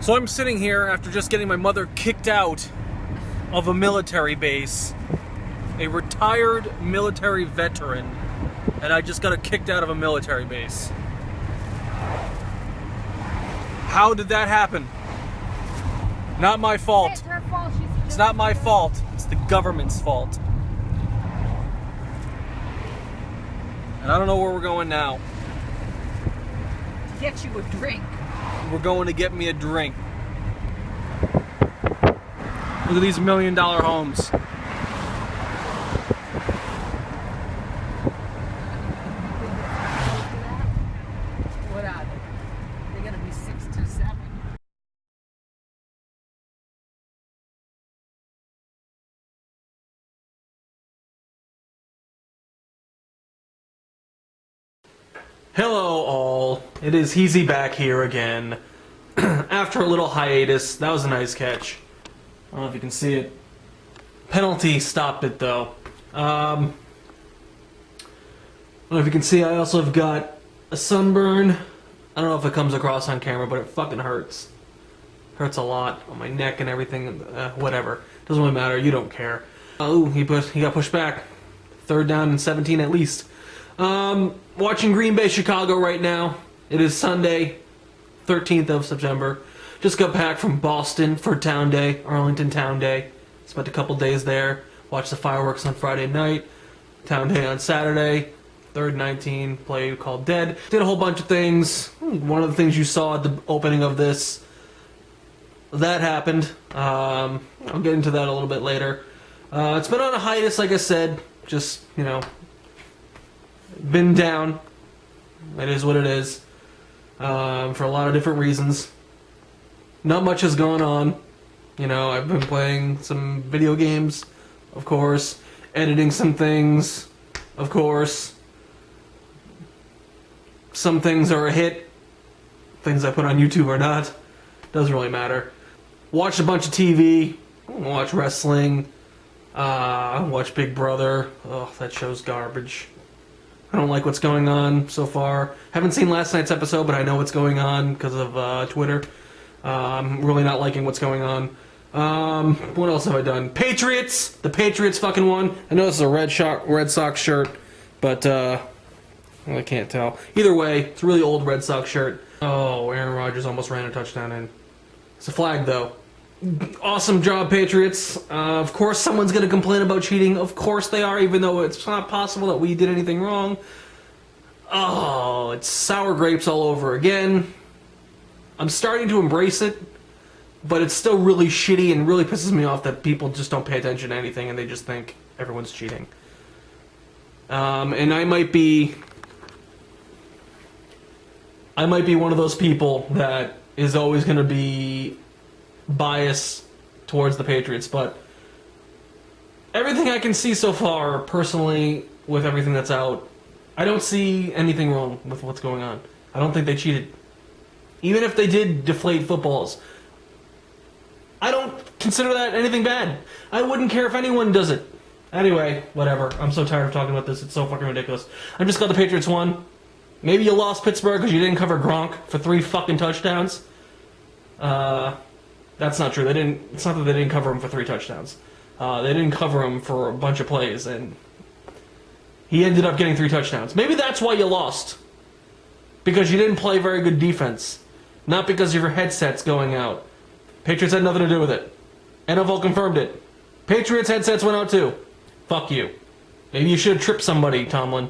So I'm sitting here after just getting my mother kicked out of a military base, a retired military veteran, and I just got her kicked out of a military base. How did that happen? Not my fault. It's her fault. It's not my fault. It's the government's fault. And I don't know where we're going now. To get you a drink. We're going to get me a drink. Look at these $1 million homes. What are they? They're gonna be 6 to 7. Hello all, it is Heazie back here again. After a little hiatus, that was a nice catch. I don't know if you can see it. Penalty stopped it though. I don't know if you can see, I also have got a sunburn. I don't know if it comes across on camera, but it fucking hurts. Hurts a lot on my neck and everything, whatever. Doesn't really matter, you don't care. Oh, he got pushed back. 3rd down and 17 at least. Watching Green Bay, Chicago right now. It is Sunday, 13th of September. Just got back from Boston for Town Day, Arlington Town Day. Spent a couple days there. Watched the fireworks on Friday night. Town Day on Saturday. 3rd 19, play called Dead. Did a whole bunch of things. One of the things you saw at the opening of this, that happened. I'll get into that a little bit later. It's been on a hiatus, like I said. Just, you know, been down. It is what it is. For a lot of different reasons. Not much has gone on. You know, I've been playing some video games, of course. Editing some things, of course. Some things are a hit. Things I put on YouTube are not. Doesn't really matter. Watched a bunch of TV. Watch wrestling. Watch Big Brother. Oh, that show's garbage. I don't like what's going on so far. Haven't seen last night's episode, but I know what's going on because of Twitter. I'm really not liking what's going on. What else have I done? Patriots! The Patriots fucking won. I know this is a Red Sox shirt, but well, I can't tell. Either way, it's a really old Red Sox shirt. Oh, Aaron Rodgers almost ran a touchdown in. It's a flag, though. Awesome job, Patriots. Of course someone's going to complain about cheating. Of course they are, even though it's not possible that we did anything wrong. Oh, it's sour grapes all over again. I'm starting to embrace it, but it's still really shitty and really pisses me off that people just don't pay attention to anything and they just think everyone's cheating. And I might be one of those people that is always going to be biased towards the Patriots, but everything I can see so far, personally, with everything that's out, I don't see anything wrong with what's going on. I don't think they cheated. Even if they did deflate footballs, I don't consider that anything bad. I wouldn't care if anyone does it. Anyway, whatever. I'm so tired of talking about this. It's so fucking ridiculous. I'm just glad the Patriots won. Maybe you lost Pittsburgh because you didn't cover Gronk for 3 fucking touchdowns. That's not true. It's not that they didn't cover him for 3 touchdowns. They didn't cover him for a bunch of plays, and he ended up getting 3 touchdowns. Maybe that's why you lost. Because you didn't play very good defense. Not because of your headsets going out. Patriots had nothing to do with it. NFL confirmed it. Patriots headsets went out too. Fuck you. Maybe you should have tripped somebody, Tomlin.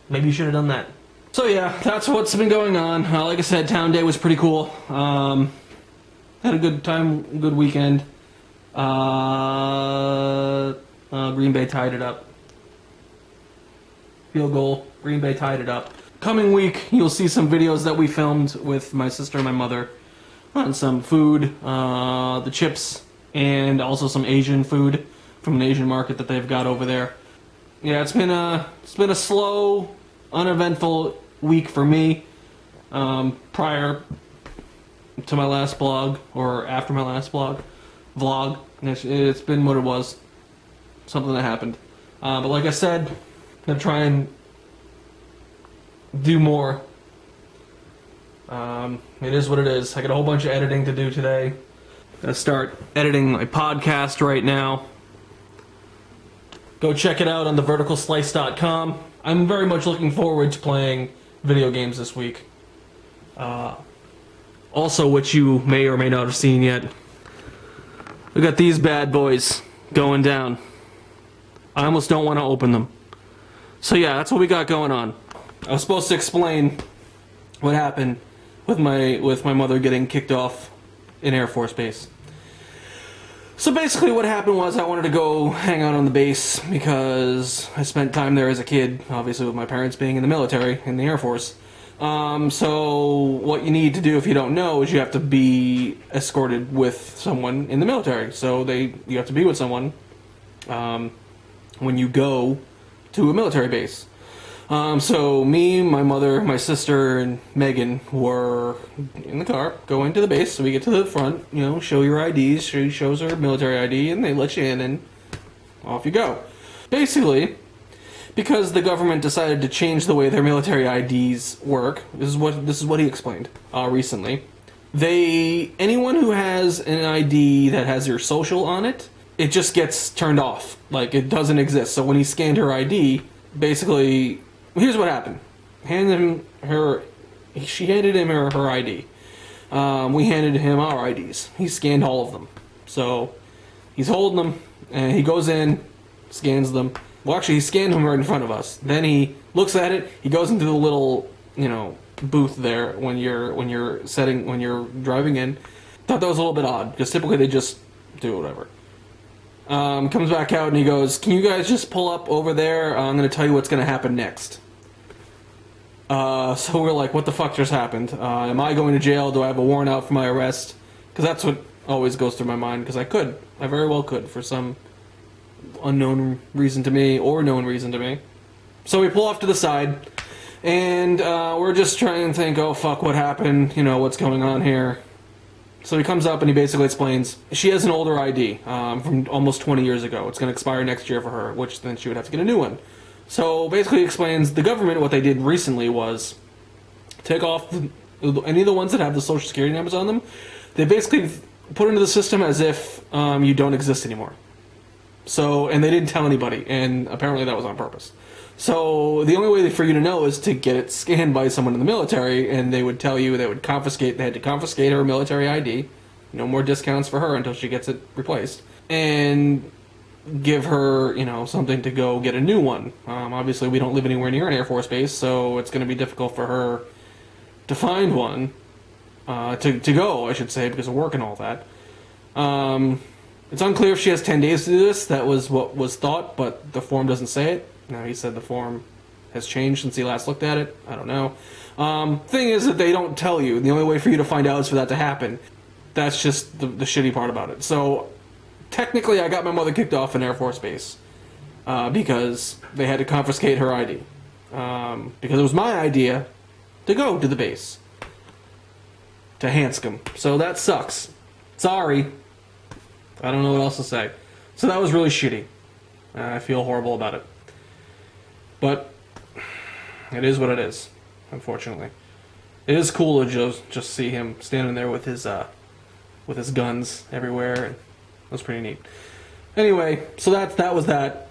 Maybe you should have done that. So yeah, that's what's been going on. Like I said, Town Day was pretty cool. Had a good time, good weekend. Green Bay tied it up. Field goal. Green Bay tied it up. Coming week, you'll see some videos that we filmed with my sister and my mother on some food, the chips, and also some Asian food from an Asian market that they've got over there. Yeah, it's been a slow, uneventful week for me. Prior to my last blog, or after my last vlog, it's been what it was. Something that happened. But like I said, I'm gonna try and do more It is what it is. I got a whole bunch of editing to do today. Gonna start editing my podcast right now. Go check it out on theverticalslice.com. I'm very much looking forward to playing video games this week. Also, which you may or may not have seen yet, we got these bad boys going down. I almost don't want to open them. So yeah, that's what we got going on. I was supposed to explain what happened with my mother getting kicked off in Air Force Base. So basically what happened was I wanted to go hang out on the base because I spent time there as a kid, obviously with my parents being in the military, in the Air Force. So what you need to do if you don't know is you have to be escorted with someone in the military. So you have to be with someone when you go to a military base. So me, my mother, my sister, and Megan were in the car going to the base. So we get to the front, show your IDs. She shows her military ID, and they let you in, and off you go. Basically, because the government decided to change the way their military IDs work, this is what he explained recently. Anyone who has an ID that has your social on it, it just gets turned off. Like, it doesn't exist. So when he scanned her ID, basically, here's what happened. She handed him her ID. We handed him our IDs. He scanned all of them. So he's holding them, and he goes in, scans them. Well, actually, he scanned them right in front of us. Then he looks at it. He goes into the little, booth there when you're driving in. Thought that was a little bit odd because typically they just do whatever. Comes back out and he goes, "Can you guys just pull up over there? I'm going to tell you what's going to happen next." So we're like, what the fuck just happened? Am I going to jail? Do I have a warrant out for my arrest? Because that's what always goes through my mind, because I very well could, for some unknown reason to me, or known reason to me. So we pull off to the side, and we're just trying to think, oh fuck, what happened? What's going on here? So he comes up and he basically explains, she has an older ID from almost 20 years ago. It's going to expire next year for her, which then she would have to get a new one. So basically he explains the government, what they did recently was take off any of the ones that have the social security numbers on them. They basically put into the system as if you don't exist anymore. So, and they didn't tell anybody, and apparently that was on purpose. So the only way for you to know is to get it scanned by someone in the military, and they would tell you they had to confiscate her military ID, no more discounts for her until she gets it replaced, and give her, something to go get a new one. Obviously we don't live anywhere near an Air Force base, so it's going to be difficult for her to find one, to go, I should say, because of work and all that. It's unclear if she has 10 days to do this. That was what was thought, but the form doesn't say it. Now, he said the form has changed since he last looked at it. I don't know. Thing is that they don't tell you. The only way for you to find out is for that to happen. That's just the shitty part about it. So, technically, I got my mother kicked off an Air Force base because they had to confiscate her ID. Because it was my idea to go to the base. To Hanscom. So that sucks. Sorry. I don't know what else to say. So that was really shitty. I feel horrible about it. But it is what it is, unfortunately. It is cool to just see him standing there with his guns everywhere. And it was pretty neat. Anyway, so that was that.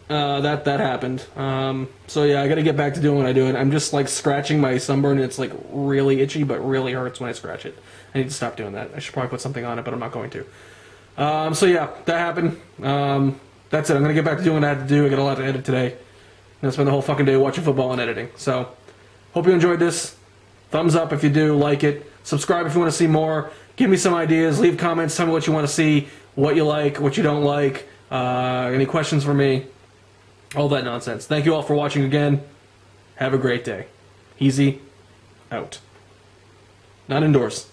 That happened. So yeah, I gotta get back to doing what I do. And I'm just like scratching my sunburn, and it's like really itchy, but really hurts when I scratch it. I need to stop doing that. I should probably put something on it, but I'm not going to. So yeah, that happened. That's it. I'm gonna get back to doing what I had to do. I got a lot to edit today. I'm gonna spend the whole fucking day watching football and editing. So, hope you enjoyed this. Thumbs up if you do, like it. Subscribe if you want to see more. Give me some ideas. Leave comments. Tell me what you want to see, what you like, what you don't like. Any questions for me. All that nonsense. Thank you all for watching again. Have a great day. Heazie, out. Not indoors.